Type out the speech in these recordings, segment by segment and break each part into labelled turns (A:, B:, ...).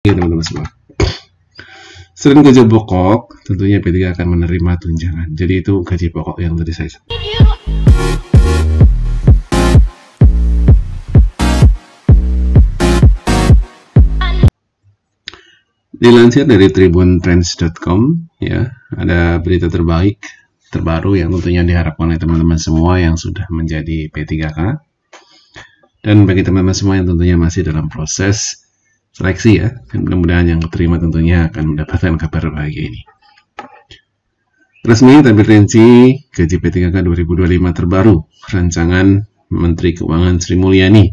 A: Ya teman-teman semua. Selain gaji pokok, tentunya P3 akan menerima tunjangan. Jadi itu gaji pokok yang tadi saya sebutkan. Dilansir dari tribuntrends.com, ya, ada berita terbaru yang tentunya diharapkan oleh teman-teman semua yang sudah menjadi P3K. Dan bagi teman-teman semua yang tentunya masih dalam proses seleksi, ya, dan mudah-mudahan yang terima tentunya akan mendapatkan kabar bahagia ini. Resmi tampil rinci gaji P3K 2025 terbaru, rancangan Menteri Keuangan Sri Mulyani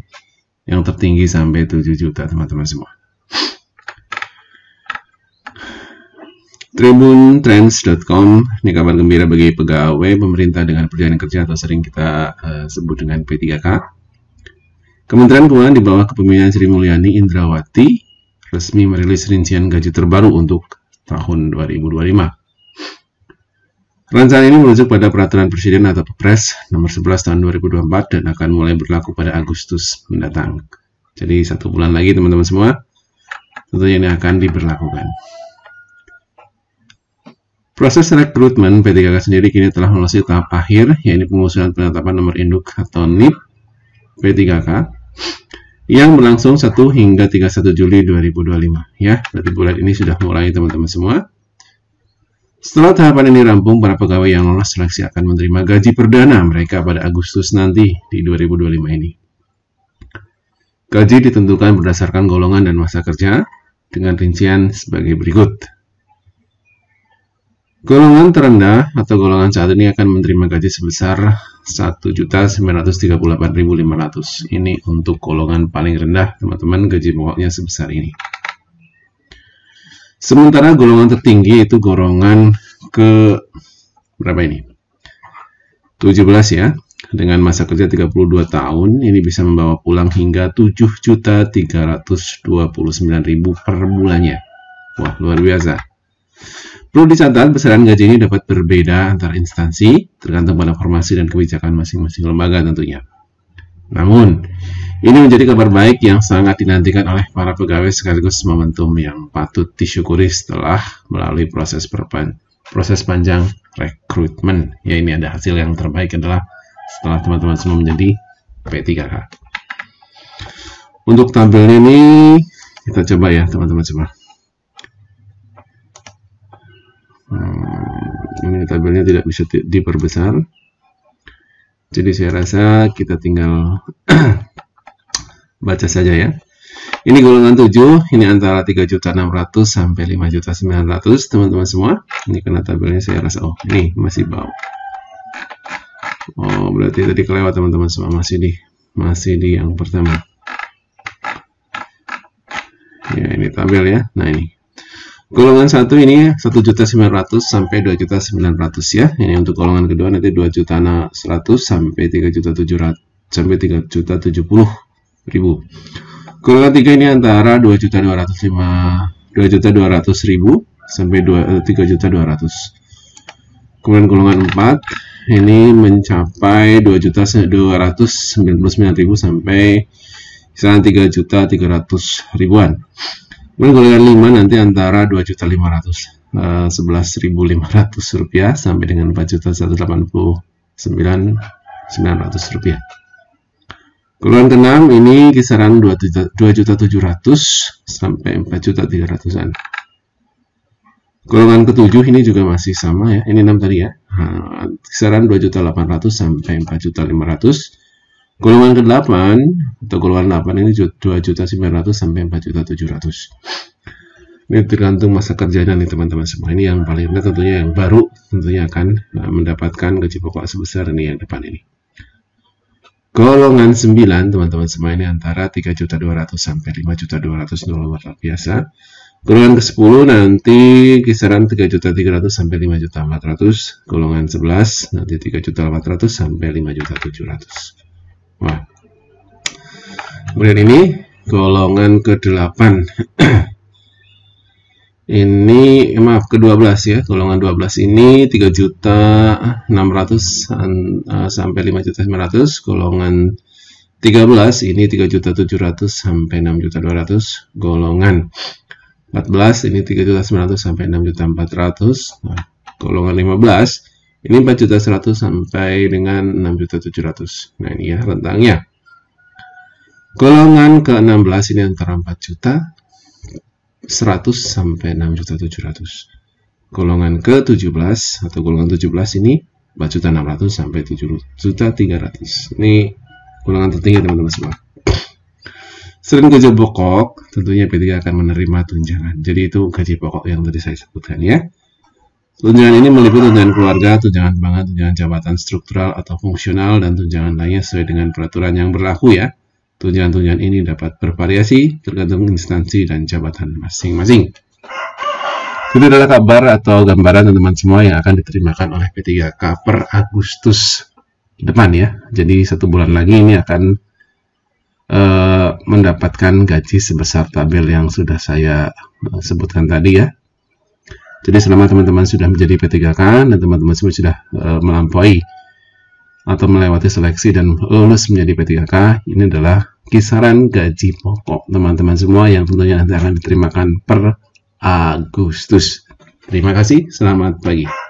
A: yang tertinggi sampai 7 juta teman-teman semua. Tribuntrends.com, ini kabar gembira bagi pegawai pemerintah dengan perjalanan kerja atau sering kita sebut dengan P3K. Kementerian Keuangan di bawah kepemimpinan Sri Mulyani Indrawati resmi merilis rincian gaji terbaru untuk tahun 2025. Rancangan ini merujuk pada Peraturan Presiden atau Perpres nomor 11 tahun 2024 dan akan mulai berlaku pada Agustus mendatang. Jadi 1 bulan lagi teman-teman semua, tentunya ini akan diberlakukan. Proses rekrutmen P3K sendiri kini telah memasuki tahap akhir, yaitu pengusulan penetapan nomor induk atau NIP P3K yang berlangsung 1 hingga 31 Juli 2025. Ya, berarti bulan ini sudah mulai teman-teman semua. Setelah tahapan ini rampung, para pegawai yang lolos seleksi akan menerima gaji perdana mereka pada Agustus nanti di 2025 ini. Gaji ditentukan berdasarkan golongan dan masa kerja dengan rincian sebagai berikut. Golongan terendah atau golongan saat ini akan menerima gaji sebesar 1.938.500. Ini untuk golongan paling rendah, teman-teman, gaji pokoknya sebesar ini. Sementara golongan tertinggi itu golongan ke berapa ini? 17 ya. Dengan masa kerja 32 tahun, ini bisa membawa pulang hingga 7.329.000 per bulannya. Wah, luar biasa. Perlu dicatat, besaran gaji ini dapat berbeda antar instansi, tergantung pada formasi dan kebijakan masing-masing lembaga tentunya. Namun, ini menjadi kabar baik yang sangat dinantikan oleh para pegawai sekaligus momentum yang patut disyukuri setelah melalui proses panjang rekrutmen. Ya, ini ada hasil yang terbaik adalah setelah teman-teman semua menjadi P3K. Untuk tampilnya ini, kita coba ya teman-teman semua. Ini tabelnya tidak bisa diperbesar, jadi saya rasa kita tinggal baca saja ya. Ini golongan 7, ini antara 3.600.000 sampai 5.900.000 teman-teman semua. Ini karena tabelnya saya rasa, oh ini masih bawah. Oh berarti tadi kelewat teman-teman semua, masih di yang pertama. Ya ini tabel ya. Nah ini golongan 1 ini 1.900.000 sampai 2.900.000 ya. Ini untuk golongan kedua nanti 2.100.000 sampai 3.700.000 sampai 3.070.000. Golongan 3 ini antara 2.200.000 sampai 3.200.000. Kemudian golongan 4 ini mencapai 2.299.000 sampai kisaran 3.300.000-an. Kemudian golongan 5 nanti antara 2.511.500 rupiah sampai dengan 4.189.900 rupiah. Golongan ke-6 ini kisaran 2.700.000 sampai 4.300.000-an. Golongan ke-7 ini juga masih sama ya, ini 6 tadi ya, kisaran 2.800.000 sampai 4.500.000. Golongan ke-8 atau golongan 8 ini 2.900.000 sampai 4.700.000. Ini tergantung masa kerjanya nih teman-teman semua. Ini yang paling rendah tentunya yang baru tentunya akan mendapatkan gaji pokok sebesar ini yang depan ini. Golongan 9 teman-teman semua ini antara 3.200.000 sampai 5.200.000 luar biasa. Golongan ke-10 nanti kisaran 3.300.000 sampai 5.400.000. Golongan 11 nanti 3.800.000 sampai 5.700.000. Wah. Kemudian ini golongan ke-8. Ini maaf ke-12 ya. Golongan 12 ini 3.600.000 sampai 5.900.000. Golongan 13 ini 3.700.000 sampai 6.200.000. Golongan 14 ini 3.900.000 sampai 6.400.000. Nah, golongan 15 ini 4.100.000 sampai dengan 6.700.000. Nah, ini ya rentangnya. Golongan ke-16 ini antara 4.100.000 sampai 6.700.000. Golongan ke-17 atau golongan 17 ini 4.600.000 sampai 7.300.000. Ini golongan tertinggi teman-teman semua. Selain gaji pokok, tentunya P3 akan menerima tunjangan. Jadi itu gaji pokok yang tadi saya sebutkan ya. Tunjangan ini meliputi tunjangan keluarga, tunjangan pangan, tunjangan jabatan struktural atau fungsional, dan tunjangan lainnya sesuai dengan peraturan yang berlaku ya. Tunjangan-tunjangan ini dapat bervariasi tergantung instansi dan jabatan masing-masing. Itu adalah kabar atau gambaran teman-teman semua yang akan diterimakan oleh P3K per Agustus depan ya. Jadi 1 bulan lagi ini akan mendapatkan gaji sebesar tabel yang sudah saya sebutkan tadi ya. Jadi selama teman-teman sudah menjadi P3K dan teman-teman semua sudah melampaui atau melewati seleksi dan lulus menjadi P3K, ini adalah kisaran gaji pokok teman-teman semua yang tentunya nanti akan diterimakan per Agustus. Terima kasih, selamat pagi.